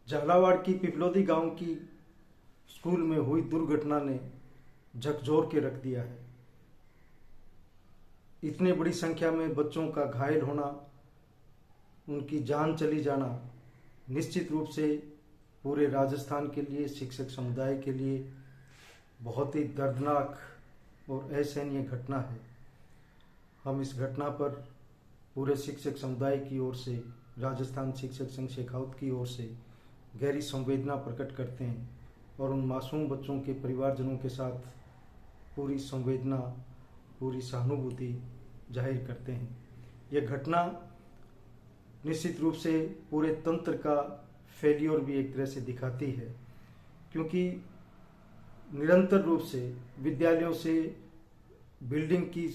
झालावाड़ की पिपलोदी गांव की स्कूल में हुई दुर्घटना ने झकझोर के रख दिया है। इतनी बड़ी संख्या में बच्चों का घायल होना, उनकी जान चली जाना निश्चित रूप से पूरे राजस्थान के लिए, शिक्षक समुदाय के लिए बहुत ही दर्दनाक और असहनीय घटना है। हम इस घटना पर पूरे शिक्षक समुदाय की ओर से, राजस्थान शिक्षक संघ शेखावत की ओर से गहरी संवेदना प्रकट करते हैं और उन मासूम बच्चों के परिवारजनों के साथ पूरी संवेदना, पूरी सहानुभूति जाहिर करते हैं। यह घटना निश्चित रूप से पूरे तंत्र का फेलियर भी एक तरह से दिखाती है, क्योंकि निरंतर रूप से विद्यालयों से बिल्डिंग की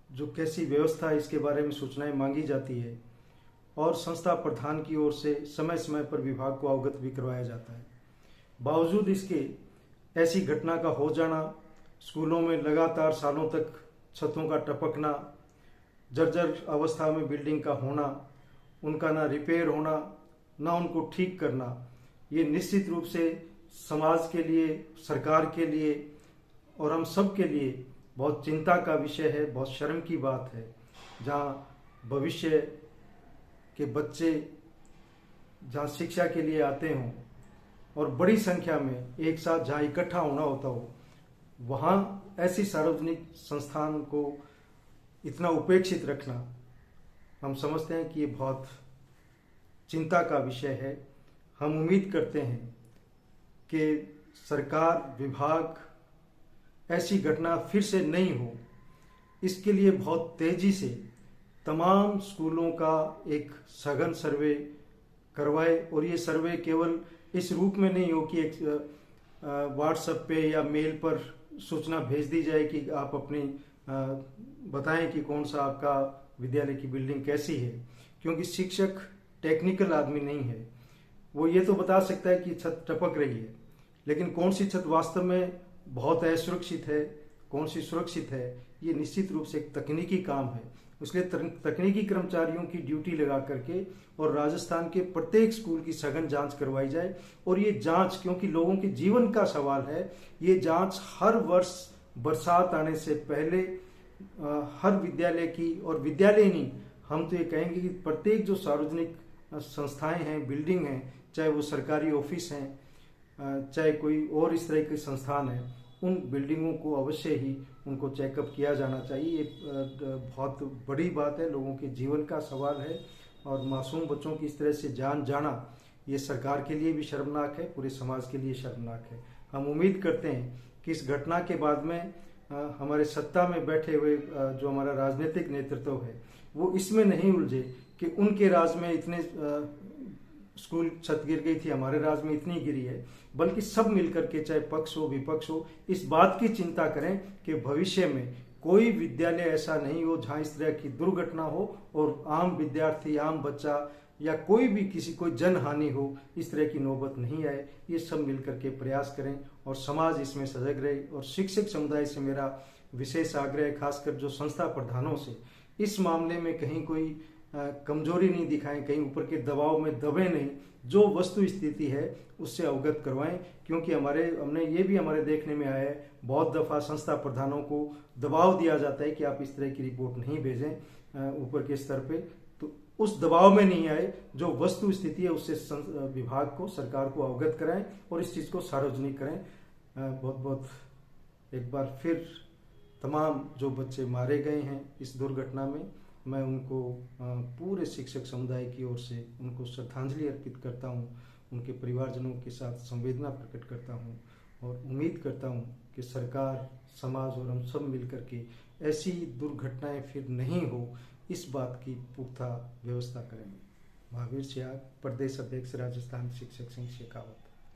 जो कैसी व्यवस्था है इसके बारे में सूचनाएं मांगी जाती है और संस्था प्रधान की ओर से समय समय पर विभाग को अवगत भी करवाया जाता है। बावजूद इसके ऐसी घटना का हो जाना, स्कूलों में लगातार सालों तक छतों का टपकना, जर्जर अवस्था में बिल्डिंग का होना, उनका ना रिपेयर होना, ना उनको ठीक करना, ये निश्चित रूप से समाज के लिए, सरकार के लिए और हम सब के लिए बहुत चिंता का विषय है, बहुत शर्म की बात है। जहाँ भविष्य के बच्चे जहाँ शिक्षा के लिए आते हों और बड़ी संख्या में एक साथ जहाँ इकट्ठा होना होता हो, वहाँ ऐसी सार्वजनिक संस्थान को इतना उपेक्षित रखना, हम समझते हैं कि ये बहुत चिंता का विषय है। हम उम्मीद करते हैं कि सरकार, विभाग ऐसी घटना फिर से नहीं हो, इसके लिए बहुत तेजी से तमाम स्कूलों का एक सघन सर्वे करवाए। और ये सर्वे केवल इस रूप में नहीं हो कि एक व्हाट्सएप पे या मेल पर सूचना भेज दी जाए कि आप अपनी बताएं कि कौन सा आपका विद्यालय की बिल्डिंग कैसी है, क्योंकि शिक्षक टेक्निकल आदमी नहीं है। वो ये तो बता सकता है कि छत टपक रही है, लेकिन कौन सी छत वास्तव में बहुत असुरक्षित है, कौन सी सुरक्षित है, ये निश्चित रूप से एक तकनीकी काम है। इसलिए तकनीकी कर्मचारियों की ड्यूटी लगा करके और राजस्थान के प्रत्येक स्कूल की सघन जांच करवाई जाए। और ये जांच, क्योंकि लोगों के जीवन का सवाल है, ये जांच हर वर्ष बरसात आने से पहले हर विद्यालय की, और विद्यालय नहीं, हम तो ये कहेंगे कि प्रत्येक जो सार्वजनिक संस्थाएं हैं, बिल्डिंग हैं, चाहे वो सरकारी ऑफिस हैं, चाहे कोई और इस तरह के संस्थान है, उन बिल्डिंगों को अवश्य ही उनको चेकअप किया जाना चाहिए। ये बहुत बड़ी बात है, लोगों के जीवन का सवाल है और मासूम बच्चों की इस तरह से जान जाना, ये सरकार के लिए भी शर्मनाक है, पूरे समाज के लिए शर्मनाक है। हम उम्मीद करते हैं कि इस घटना के बाद में हमारे सत्ता में बैठे हुए जो हमारा राजनीतिक नेतृत्व है, वो इसमें नहीं उलझे कि उनके राज में इतने स्कूल छत गिर गई थी, हमारे राज्य में इतनी गिरी है, बल्कि सब मिलकर के, चाहे पक्ष हो विपक्ष हो, इस बात की चिंता करें कि भविष्य में कोई विद्यालय ऐसा नहीं हो जहां इस तरह की दुर्घटना हो और आम विद्यार्थी, आम बच्चा या कोई भी कोई जन हानि हो, इस तरह की नौबत नहीं आए। ये सब मिलकर के प्रयास करें और समाज इसमें सजग रहे। और शिक्षक समुदाय से मेरा विशेष आग्रह है, खासकर जो संस्था प्रधानों से, इस मामले में कहीं कोई कमजोरी नहीं दिखाएं, कहीं ऊपर के दबाव में दबे नहीं, जो वस्तु स्थिति है उससे अवगत करवाएं। क्योंकि हमने ये भी हमारे देखने में आया है, बहुत दफा संस्था प्रधानों को दबाव दिया जाता है कि आप इस तरह की रिपोर्ट नहीं भेजें ऊपर के स्तर पे, तो उस दबाव में नहीं आए, जो वस्तु स्थिति है उससे विभाग को, सरकार को अवगत कराएं और इस चीज को सार्वजनिक करें। बहुत बहुत एक बार फिर तमाम जो बच्चे मारे गए हैं इस दुर्घटना में, मैं उनको पूरे शिक्षक समुदाय की ओर से उनको श्रद्धांजलि अर्पित करता हूं, उनके परिवारजनों के साथ संवेदना प्रकट करता हूं और उम्मीद करता हूं कि सरकार, समाज और हम सब मिलकर के ऐसी दुर्घटनाएं फिर नहीं हो, इस बात की पुख्ता व्यवस्था करेंगे। महावीर सियाग, प्रदेश अध्यक्ष, राजस्थान शिक्षक संघ शेखावत।